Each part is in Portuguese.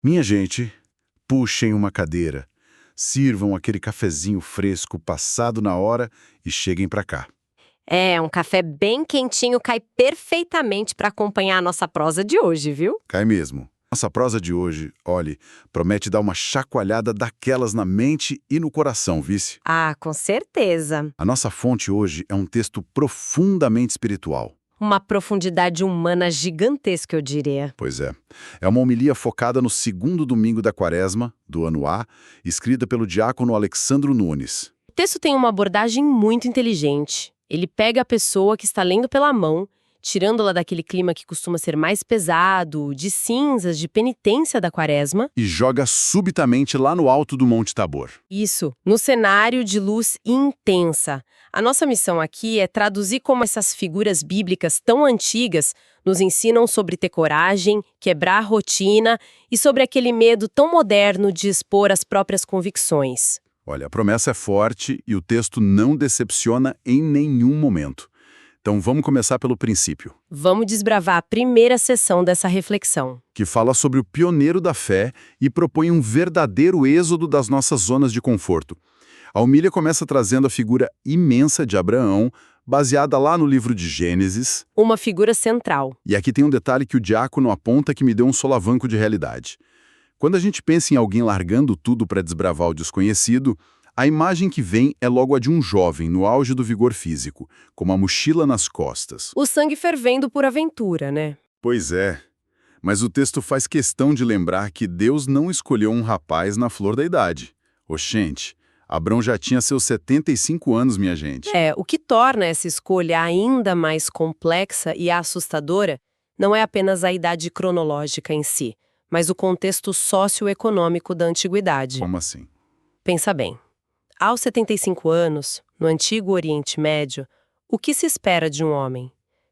Minha gente, puxem uma cadeira, sirvam aquele cafezinho fresco passado na hora e cheguem pra cá. Um café bem quentinho cai perfeitamente para acompanhar a nossa prosa de hoje, viu? Cai mesmo. Nossa prosa de hoje, olhe, promete dar uma chacoalhada daquelas na mente e no coração, vice? Ah, com certeza. A nossa fonte hoje é um texto profundamente espiritual. Uma profundidade humana gigantesca, eu diria. Pois é. É uma homilia focada no segundo domingo da Quaresma, do ano A, escrita pelo diácono Alexandro Nunes. O texto tem uma abordagem muito inteligente. Ele pega a pessoa que está lendo pela mão, tirando-la daquele clima que costuma ser mais pesado, de cinzas, de penitência da Quaresma. E joga subitamente lá no alto do Monte Tabor. Isso, no cenário de luz intensa. A nossa missão aqui é traduzir como essas figuras bíblicas tão antigas nos ensinam sobre ter coragem, quebrar a rotina e sobre aquele medo tão moderno de expor as próprias convicções. Olha, a promessa é forte e o texto não decepciona em nenhum momento. Então vamos começar pelo princípio, Vamos desbravar a primeira sessão dessa reflexão. que fala sobre o pioneiro da fé e propõe um verdadeiro êxodo das nossas zonas de conforto. A homilia começa trazendo a figura imensa de Abraão, baseada lá no livro de Gênesis, Uma figura central. e aqui tem um detalhe que o diácono aponta que me deu um solavanco de realidade. Quando a gente pensa em alguém largando tudo para desbravar o desconhecido, a imagem que vem é logo a de um jovem no auge do vigor físico, com uma mochila nas costas. O sangue fervendo por aventura, né? Pois é, mas o texto faz questão de lembrar que Deus não escolheu um rapaz na flor da idade. Oxente, Abrão já tinha seus 75 anos, minha gente. O que torna essa escolha ainda mais complexa e assustadora não é apenas a idade cronológica em si, mas o contexto socioeconômico da antiguidade. Como assim? Pensa bem. Aos 75 anos, no antigo Oriente Médio, o que se espera de um homem?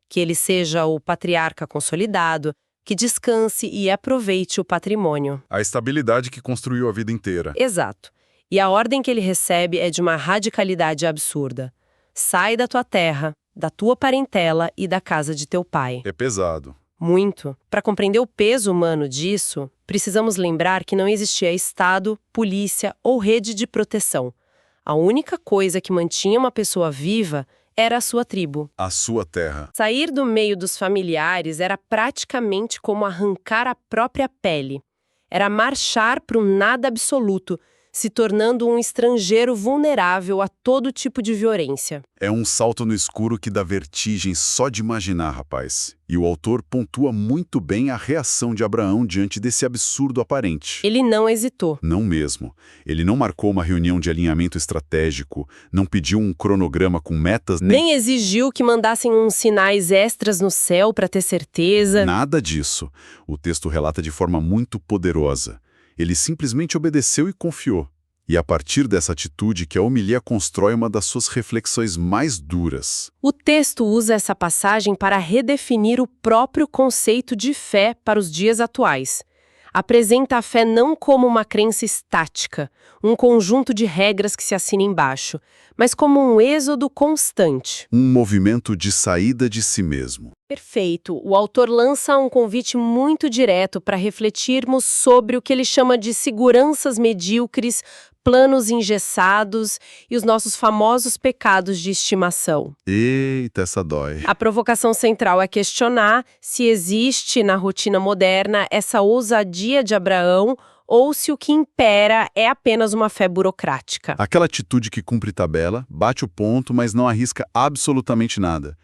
Que ele seja o patriarca consolidado, que descanse e aproveite o patrimônio. A estabilidade que construiu a vida inteira. Exato. E a ordem que ele recebe é de uma radicalidade absurda. Sai da tua terra, da tua parentela e da casa de teu pai. É pesado. Muito. Para compreender o peso humano disso, precisamos lembrar que não existia Estado, polícia ou rede de proteção. A única coisa que mantinha uma pessoa viva era a sua tribo. A sua terra. Sair do meio dos familiares era praticamente como arrancar a própria pele. Era marchar para um nada absoluto, se tornando um estrangeiro vulnerável a todo tipo de violência. É um salto no escuro que dá vertigem só de imaginar, rapaz. E o autor pontua muito bem a reação de Abraão diante desse absurdo aparente. Ele não hesitou. Não mesmo. Ele não marcou uma reunião de alinhamento estratégico, não pediu um cronograma com metas, Nem exigiu que mandassem uns sinais extras no céu para ter certeza. nada disso. O texto relata de forma muito poderosa. Ele simplesmente obedeceu e confiou. E a partir dessa atitude que a homilia constrói uma das suas reflexões mais duras. O texto usa essa passagem para redefinir o próprio conceito de fé para os dias atuais. Apresenta a fé não como uma crença estática, um conjunto de regras que se assina embaixo, mas como um êxodo constante. Um movimento de saída de si mesmo. Perfeito. O autor lança um convite muito direto para refletirmos sobre o que ele chama de seguranças medíocres, planos engessados e os nossos famosos pecados de estimação. Eita, essa dói. A provocação central é questionar se existe na rotina moderna essa ousadia de Abraão ou se o que impera é apenas uma fé burocrática. Aquela atitude que cumpre tabela, bate o ponto, mas não arrisca absolutamente nada.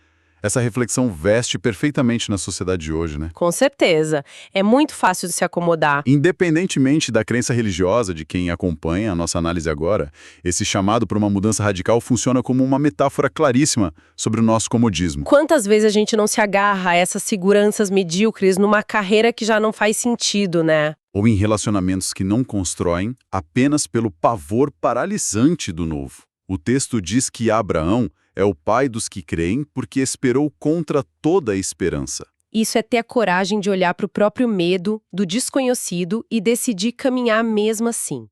Essa reflexão veste perfeitamente na sociedade de hoje, né? Com certeza. É muito fácil de se acomodar. Independentemente da crença religiosa de quem acompanha a nossa análise agora, esse chamado para uma mudança radical funciona como uma metáfora claríssima sobre o nosso comodismo. Quantas vezes a gente não se agarra a essas seguranças medíocres numa carreira que já não faz sentido, né? Ou em relacionamentos que não constroem apenas pelo pavor paralisante do novo. O texto diz que Abraão é o pai dos que creem porque esperou contra toda a esperança. Isso é ter a coragem de olhar para o próprio medo do desconhecido e decidir caminhar mesmo assim.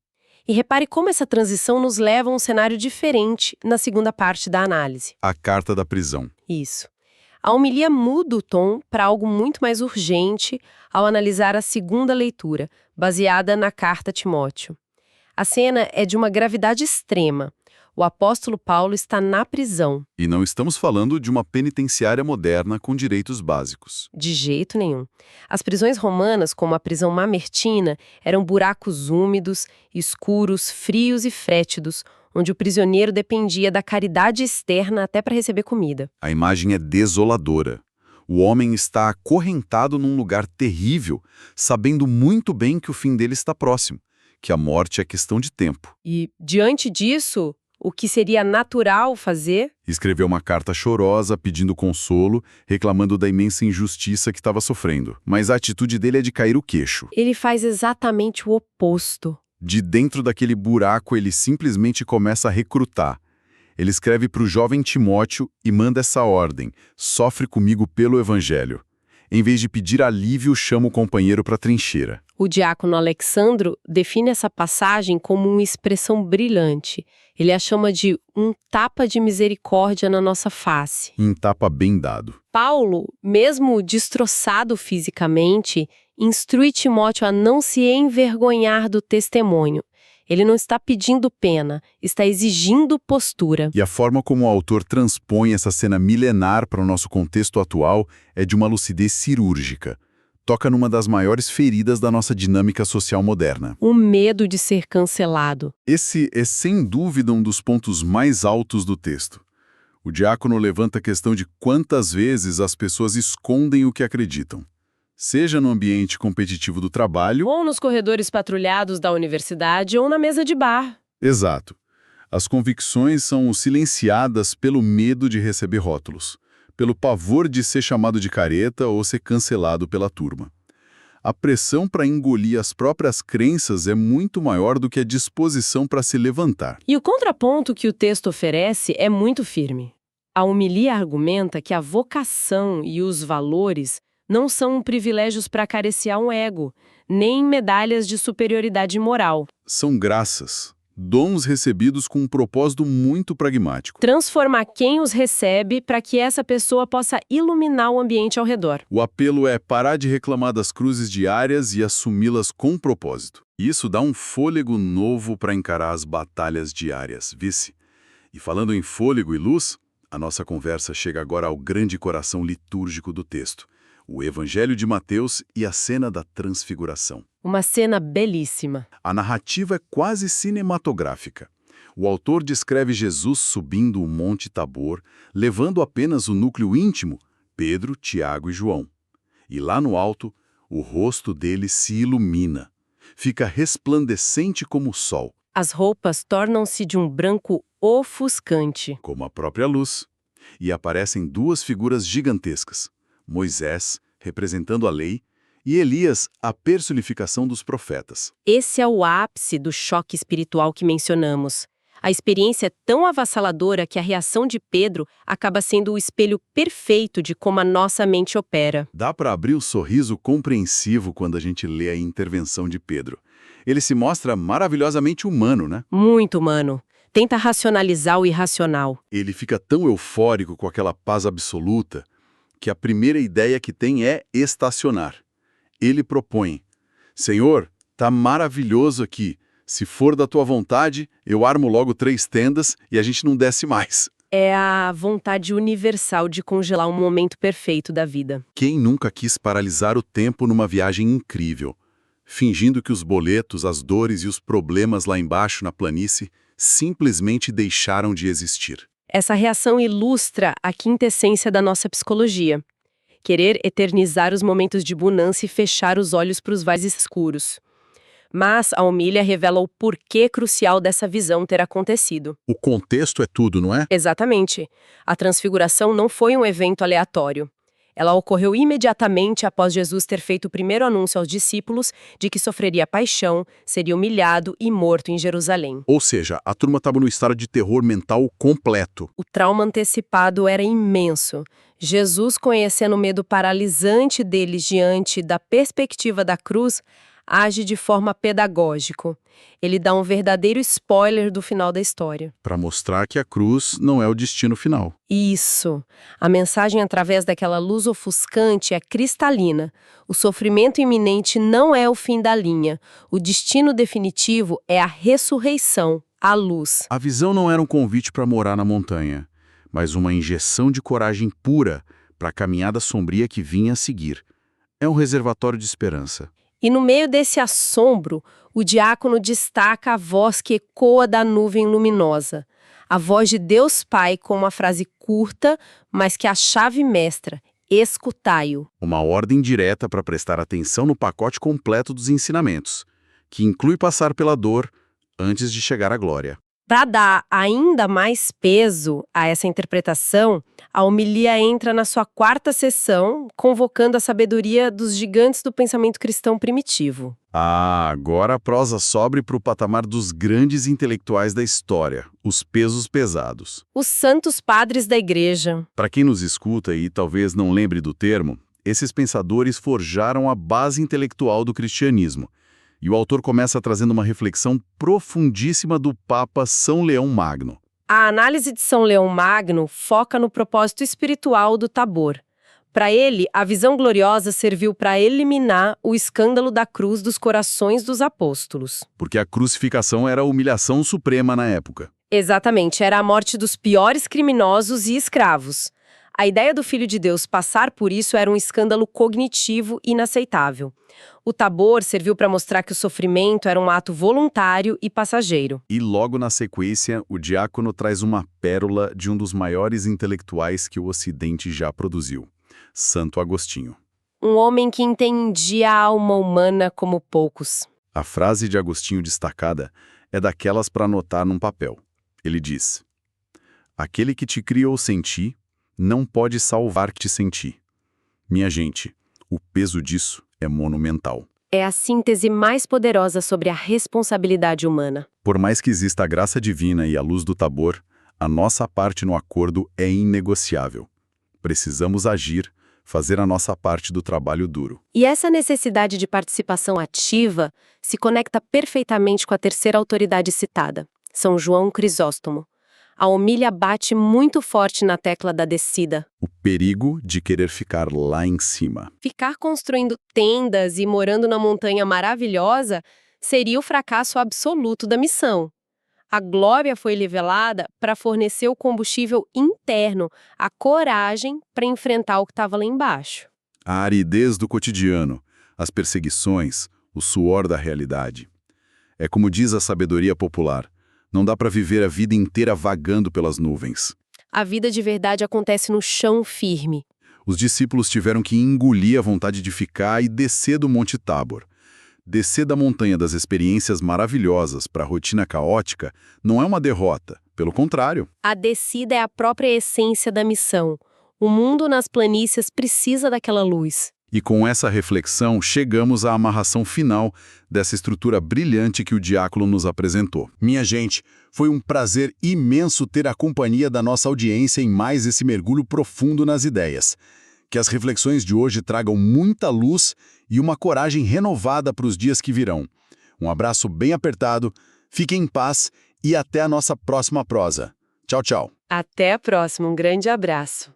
E repare como essa transição nos leva a um cenário diferente na segunda parte da análise. A carta da prisão. Isso. A homilia muda o tom para algo muito mais urgente ao analisar a segunda leitura, baseada na carta a Timóteo. A cena é de uma gravidade extrema. O apóstolo Paulo está na prisão. E não estamos falando de uma penitenciária moderna com direitos básicos. De jeito nenhum. As prisões romanas, como a prisão mamertina, eram buracos úmidos, escuros, frios e fétidos, onde o prisioneiro dependia da caridade externa até para receber comida. A imagem é desoladora. O homem está acorrentado num lugar terrível, sabendo muito bem que o fim dele está próximo, que a morte é questão de tempo. E, diante disso, o que seria natural fazer? Escreveu uma carta chorosa, pedindo consolo, reclamando da imensa injustiça que estava sofrendo. Mas a atitude dele é de cair o queixo. Ele faz exatamente o oposto. De dentro daquele buraco, ele simplesmente começa a recrutar. Ele escreve para o jovem Timóteo e manda essa ordem: sofre comigo pelo Evangelho. Em vez de pedir alívio, chama o companheiro para a trincheira. O diácono Alexandro define essa passagem como uma expressão brilhante. Ele a chama de um tapa de misericórdia na nossa face. Um tapa bem dado. Paulo, mesmo destroçado fisicamente, instrui Timóteo a não se envergonhar do testemunho. Ele não está pedindo pena, está exigindo postura. E a forma como o autor transpõe essa cena milenar para o nosso contexto atual é de uma lucidez cirúrgica. Toca numa das maiores feridas da nossa dinâmica social moderna. O medo de ser cancelado. Esse é, sem dúvida, um dos pontos mais altos do texto. O diácono levanta a questão de quantas vezes as pessoas escondem o que acreditam. Seja no ambiente competitivo do trabalho... Ou nos corredores patrulhados da universidade ou na mesa de bar. Exato. As convicções são silenciadas pelo medo de receber rótulos, pelo pavor de ser chamado de careta ou ser cancelado pela turma. A pressão para engolir as próprias crenças é muito maior do que a disposição para se levantar. E o contraponto que o texto oferece é muito firme. A homilia argumenta que a vocação e os valores não são privilégios para acariciar um ego, nem medalhas de superioridade moral. São graças, dons recebidos com um propósito muito pragmático. Transformar quem os recebe para que essa pessoa possa iluminar o ambiente ao redor. O apelo é parar de reclamar das cruzes diárias e assumi-las com propósito. Isso dá um fôlego novo para encarar as batalhas diárias, vice. E falando em fôlego e luz, a nossa conversa chega agora ao grande coração litúrgico do texto. O Evangelho de Mateus e a cena da transfiguração. Uma cena belíssima. A narrativa é quase cinematográfica. O autor descreve Jesus subindo o Monte Tabor, levando apenas o núcleo íntimo, Pedro, Tiago e João. E lá no alto, o rosto dele se ilumina. Fica resplandecente como o sol. As roupas tornam-se de um branco ofuscante. Como a própria luz. E aparecem duas figuras gigantescas. Moisés, representando a lei, e Elias, a personificação dos profetas. Esse é o ápice do choque espiritual que mencionamos. A experiência é tão avassaladora que a reação de Pedro acaba sendo o espelho perfeito de como a nossa mente opera. Dá para abrir o sorriso compreensivo quando a gente lê a intervenção de Pedro. Ele se mostra maravilhosamente humano, né? Muito humano. Tenta racionalizar o irracional. Ele fica tão eufórico com aquela paz absoluta que a primeira ideia que tem é estacionar. Ele propõe: Senhor, tá maravilhoso aqui. Se for da tua vontade, eu armo logo 3 tendas e a gente não desce mais. É a vontade universal de congelar um momento perfeito da vida. Quem nunca quis paralisar o tempo numa viagem incrível, fingindo que os boletos, as dores e os problemas lá embaixo na planície simplesmente deixaram de existir? Essa reação ilustra a quintessência da nossa psicologia. Querer eternizar os momentos de bonança e fechar os olhos para os vales escuros. Mas a homilia revela o porquê crucial dessa visão ter acontecido. O contexto é tudo, não é? Exatamente. A transfiguração não foi um evento aleatório. Ela ocorreu imediatamente após Jesus ter feito o primeiro anúncio aos discípulos de que sofreria paixão, seria humilhado e morto em Jerusalém. Ou seja, a turma estava no estado de terror mental completo. O trauma antecipado era imenso. Jesus, conhecendo o medo paralisante deles diante da perspectiva da cruz, age de forma pedagógica. Ele dá um verdadeiro spoiler do final da história. Para mostrar que a cruz não é o destino final. Isso. A mensagem através daquela luz ofuscante é cristalina. O sofrimento iminente não é o fim da linha. O destino definitivo é a ressurreição, a luz. A visão não era um convite para morar na montanha, mas uma injeção de coragem pura para a caminhada sombria que vinha a seguir. É um reservatório de esperança. E no meio desse assombro, o diácono destaca a voz que ecoa da nuvem luminosa. A voz de Deus Pai com uma frase curta, mas que é a chave mestra: escutai-o. Uma ordem direta para prestar atenção no pacote completo dos ensinamentos, que inclui passar pela dor antes de chegar à glória. Para dar ainda mais peso a essa interpretação, a homilia entra na sua quarta sessão, convocando a sabedoria dos gigantes do pensamento cristão primitivo. Agora a prosa sobe para o patamar dos grandes intelectuais da história, os pesos pesados. Os santos padres da igreja. Para quem nos escuta e talvez não lembre do termo, esses pensadores forjaram a base intelectual do cristianismo. E o autor começa trazendo uma reflexão profundíssima do Papa São Leão Magno. A análise de São Leão Magno foca no propósito espiritual do Tabor. Para ele, a visão gloriosa serviu para eliminar o escândalo da cruz dos corações dos apóstolos. Porque a crucificação era a humilhação suprema na época. Exatamente, era a morte dos piores criminosos e escravos. A ideia do Filho de Deus passar por isso era um escândalo cognitivo inaceitável. O Tabor serviu para mostrar que o sofrimento era um ato voluntário e passageiro. E logo na sequência, o diácono traz uma pérola de um dos maiores intelectuais que o Ocidente já produziu, Santo Agostinho. Um homem que entendia a alma humana como poucos. A frase de Agostinho destacada é daquelas para anotar num papel. Ele diz: "Aquele que te criou sem ti, não pode salvar-te sem ti." Minha gente, o peso disso é monumental. É a síntese mais poderosa sobre a responsabilidade humana. Por mais que exista a graça divina e a luz do Tabor, a nossa parte no acordo é inegociável. Precisamos agir, fazer a nossa parte do trabalho duro. E essa necessidade de participação ativa se conecta perfeitamente com a terceira autoridade citada, São João Crisóstomo. A homilia bate muito forte na tecla da descida. O perigo de querer ficar lá em cima. Ficar construindo tendas e morando na montanha maravilhosa seria o fracasso absoluto da missão. A glória foi nivelada para fornecer o combustível interno, a coragem para enfrentar o que estava lá embaixo. A aridez do cotidiano, as perseguições, o suor da realidade. É como diz a sabedoria popular: não dá para viver a vida inteira vagando pelas nuvens. A vida de verdade acontece no chão firme. Os discípulos tiveram que engolir a vontade de ficar e descer do Monte Tabor. Descer da montanha das experiências maravilhosas para a rotina caótica não é uma derrota, pelo contrário. A descida é a própria essência da missão. O mundo nas planícies precisa daquela luz. E com essa reflexão, chegamos à amarração final dessa estrutura brilhante que o diácono nos apresentou. Minha gente, foi um prazer imenso ter a companhia da nossa audiência em mais esse mergulho profundo nas ideias. Que as reflexões de hoje tragam muita luz e uma coragem renovada para os dias que virão. Um abraço bem apertado, fiquem em paz e até a nossa próxima prosa. Tchau, tchau. Até a próxima, um grande abraço.